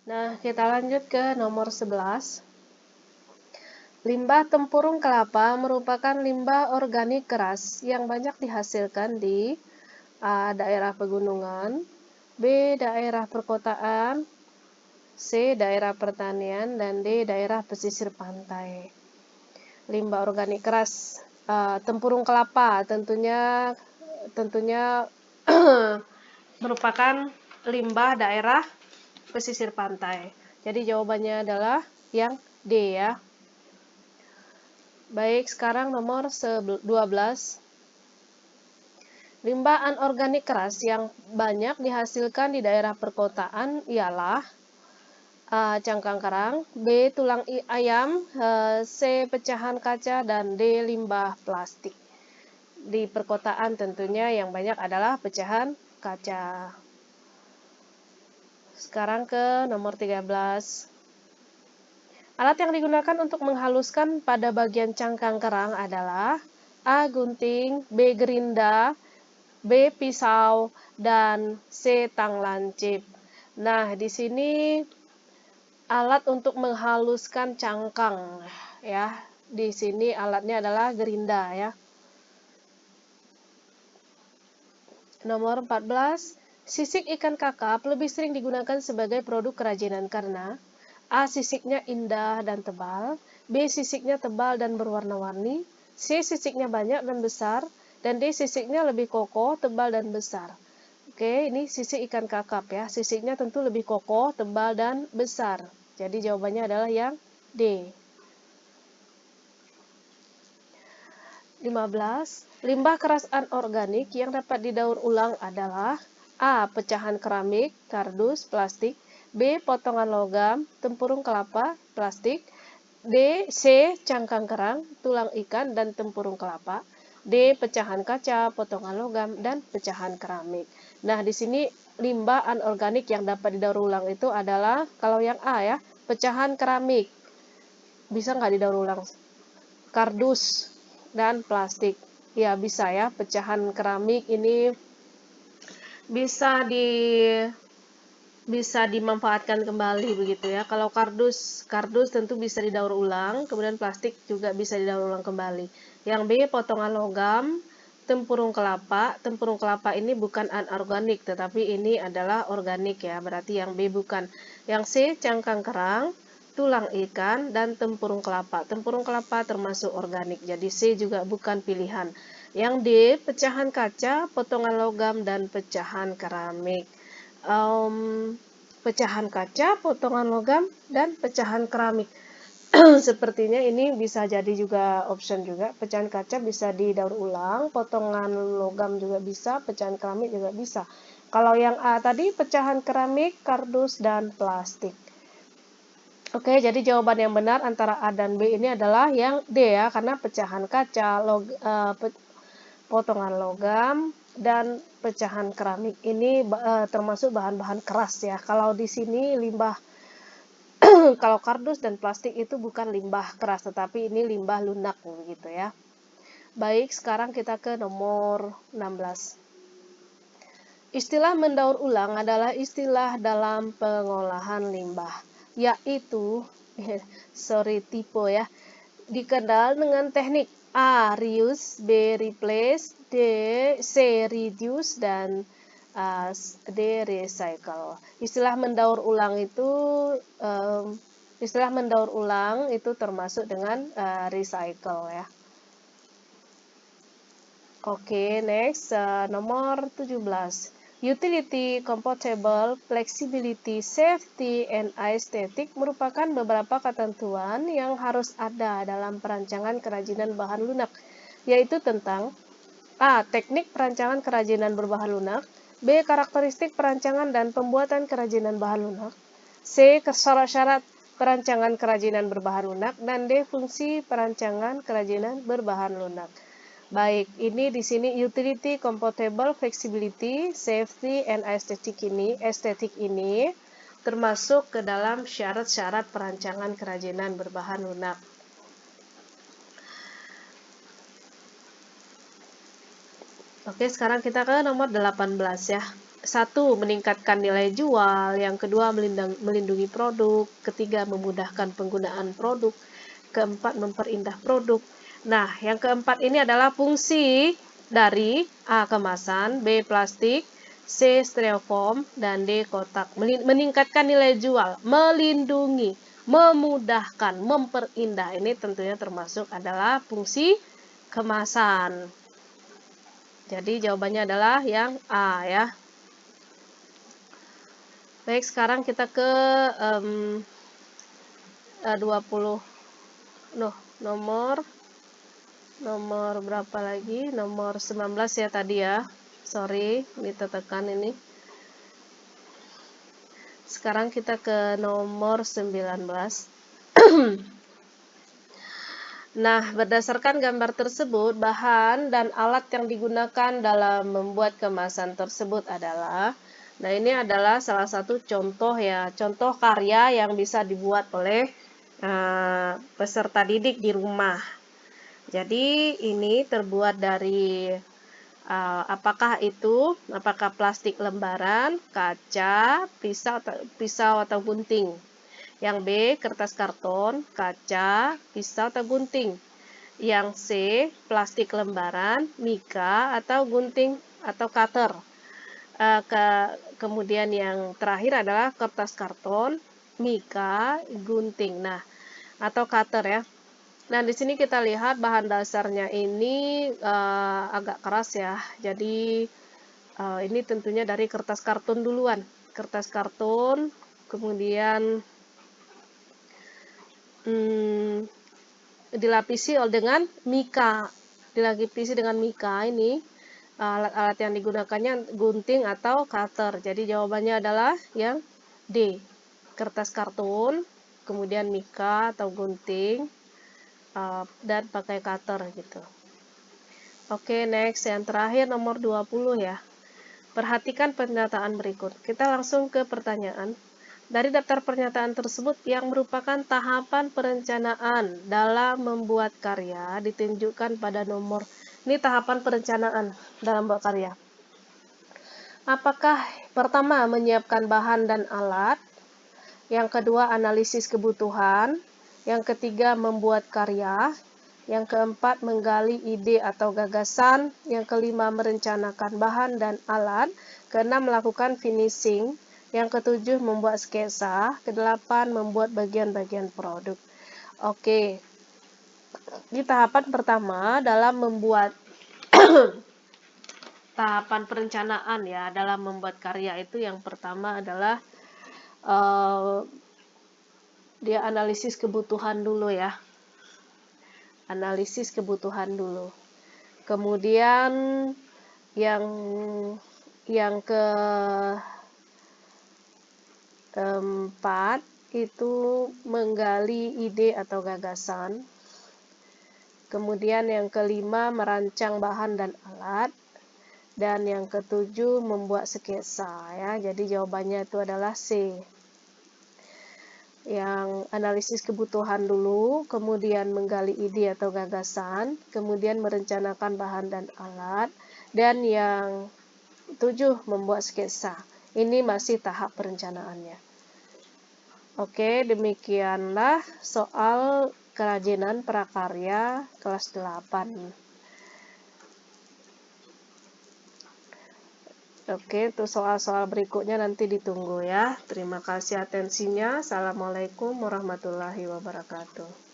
Nah, kita lanjut ke nomor 11. Limbah tempurung kelapa merupakan limbah organik keras yang banyak dihasilkan di A. Daerah pegunungan, B. Daerah perkotaan, C. Daerah pertanian, dan D. Daerah pesisir pantai. Limbah organik keras, tempurung kelapa tentunya merupakan limbah daerah pesisir pantai. Jadi jawabannya adalah yang D ya. Baik, sekarang nomor 12. Limbah anorganik keras yang banyak dihasilkan di daerah perkotaan ialah A. Cangkang kerang, B. Tulang ayam, C. Pecahan kaca, dan D. Limbah plastik. Di perkotaan tentunya yang banyak adalah pecahan kaca. Sekarang ke nomor 13. Alat yang digunakan untuk menghaluskan pada bagian cangkang kerang adalah A. Gunting, B. gerinda, B. Pisau, dan C. Tang lancip. Nah, di sini alat untuk menghaluskan cangkang ya. Di sini alatnya adalah gerinda ya. Nomor 14. Sisik ikan kakap lebih sering digunakan sebagai produk kerajinan karena A. Sisiknya indah dan tebal, B. Sisiknya tebal dan berwarna-warni, C. Sisiknya banyak dan besar, dan D. Sisiknya lebih kokoh, tebal, dan besar. Oke, ini sisik ikan kakap ya. Sisiknya tentu lebih kokoh, tebal, dan besar. Jadi jawabannya adalah yang D. 15. Limbah keras anorganik yang dapat didaur ulang adalah A. Pecahan keramik, kardus, plastik, B. Potongan logam, tempurung kelapa, plastik, C. Cangkang kerang, tulang ikan, dan tempurung kelapa, D. Pecahan kaca, potongan logam, dan pecahan keramik. Nah, di sini limbah anorganik yang dapat didaur ulang itu adalah, kalau yang A ya, pecahan keramik. Bisa nggak didaur ulang? Kardus dan plastik. Ya, bisa ya, pecahan keramik ini bisa dimanfaatkan kembali begitu ya. Kalau kardus tentu bisa didaur ulang, kemudian plastik juga bisa didaur ulang kembali. Yang B. Potongan logam, tempurung kelapa. Tempurung kelapa ini bukan anorganik, tetapi ini adalah organik ya, berarti yang B bukan. Yang C. Cangkang kerang, tulang ikan, dan tempurung kelapa. Tempurung kelapa termasuk organik, jadi C juga bukan pilihan. Yang D. Pecahan kaca, potongan logam, dan pecahan keramik. Pecahan kaca, potongan logam, dan pecahan keramik. Sepertinya ini bisa jadi juga option juga. Pecahan kaca bisa didaur ulang, potongan logam juga bisa, pecahan keramik juga bisa. Kalau yang A tadi pecahan keramik, kardus, dan plastik. Oke, jadi jawaban yang benar antara A dan B ini adalah yang D ya, karena pecahan kaca, potongan logam, dan pecahan keramik ini termasuk bahan-bahan keras ya. Kalau di sini limbah kalau kardus dan plastik itu bukan limbah keras, tetapi ini limbah lunak gitu ya. Baik, sekarang kita ke nomor 16. Istilah mendaur ulang adalah istilah dalam pengolahan limbah, yaitu tipe ya, dikenal dengan teknik A. Reuse, B. Replace, C. Reduce, dan D. Recycle. Istilah mendaur ulang itu termasuk dengan recycle ya. Oke, next nomor 17. Utility, compatible, flexibility, safety, and aesthetic merupakan beberapa ketentuan yang harus ada dalam perancangan kerajinan bahan lunak, yaitu tentang A. Teknik perancangan kerajinan berbahan lunak, B. Karakteristik perancangan dan pembuatan kerajinan bahan lunak, C. Syarat-syarat perancangan kerajinan berbahan lunak, dan D. Fungsi perancangan kerajinan berbahan lunak. Baik, ini di sini utility, compatible, flexibility, safety, and estetik ini termasuk ke dalam syarat-syarat perancangan kerajinan berbahan lunak. Oke, sekarang kita ke nomor 18 ya. Satu, meningkatkan nilai jual. Yang kedua, melindungi produk. Ketiga, memudahkan penggunaan produk. Keempat, memperindah produk. Nah, yang keempat ini adalah fungsi dari A. Kemasan, B. Plastik, C. Styrofoam, dan D. Kotak. Meningkatkan nilai jual, melindungi, memudahkan, memperindah. Ini tentunya termasuk adalah fungsi kemasan. Jadi jawabannya adalah yang A ya. Baik, sekarang kita ke 20 nomor berapa lagi? Nomor 19 ya tadi ya. Sorry, ditekan ini. Sekarang kita ke nomor 19. Nah, berdasarkan gambar tersebut, bahan dan alat yang digunakan dalam membuat kemasan tersebut adalah, nah ini adalah salah satu contoh ya, contoh karya yang bisa dibuat oleh peserta didik di rumah. Jadi ini terbuat dari apakah plastik lembaran, kaca, pisau atau gunting. Yang B, kertas karton, kaca, pisau atau gunting. Yang C, plastik lembaran, mika atau gunting atau cutter. Kemudian yang terakhir adalah kertas karton, mika, gunting. Nah, atau cutter ya. Nah, di sini kita lihat bahan dasarnya ini agak keras ya. Jadi ini tentunya dari kertas karton duluan. Kertas karton, kemudian dilapisi dengan mika. Ini alat-alat yang digunakannya gunting atau cutter. Jadi jawabannya adalah yang D. Kertas karton, kemudian mika atau gunting, dan pakai cutter gitu. Oke, next yang terakhir nomor 20 ya. Perhatikan pernyataan berikut. Kita langsung ke pertanyaan. Dari daftar pernyataan tersebut yang merupakan tahapan perencanaan dalam membuat karya ditunjukkan pada nomor. Ini tahapan perencanaan dalam membuat karya. Apakah pertama menyiapkan bahan dan alat, yang kedua analisis kebutuhan, yang ketiga membuat karya, yang keempat menggali ide atau gagasan, yang kelima merencanakan bahan dan alat, keenam melakukan finishing, yang ketujuh membuat sketsa, kedelapan membuat bagian-bagian produk. Oke, di tahapan pertama dalam membuat tahapan perencanaan ya dalam membuat karya itu yang pertama adalah dia analisis kebutuhan dulu ya. Analisis kebutuhan dulu. Kemudian yang keempat itu menggali ide atau gagasan. Kemudian yang kelima merancang bahan dan alat. Dan yang ketujuh membuat sketsa ya. Jadi jawabannya itu adalah C. Yang analisis kebutuhan dulu, kemudian menggali ide atau gagasan, kemudian merencanakan bahan dan alat, dan yang 7 membuat sketsa. Ini masih tahap perencanaannya. Oke, demikianlah soal kerajinan prakarya kelas 8. Oke, untuk soal-soal berikutnya nanti ditunggu ya. Terima kasih atensinya. Assalamualaikum warahmatullahi wabarakatuh.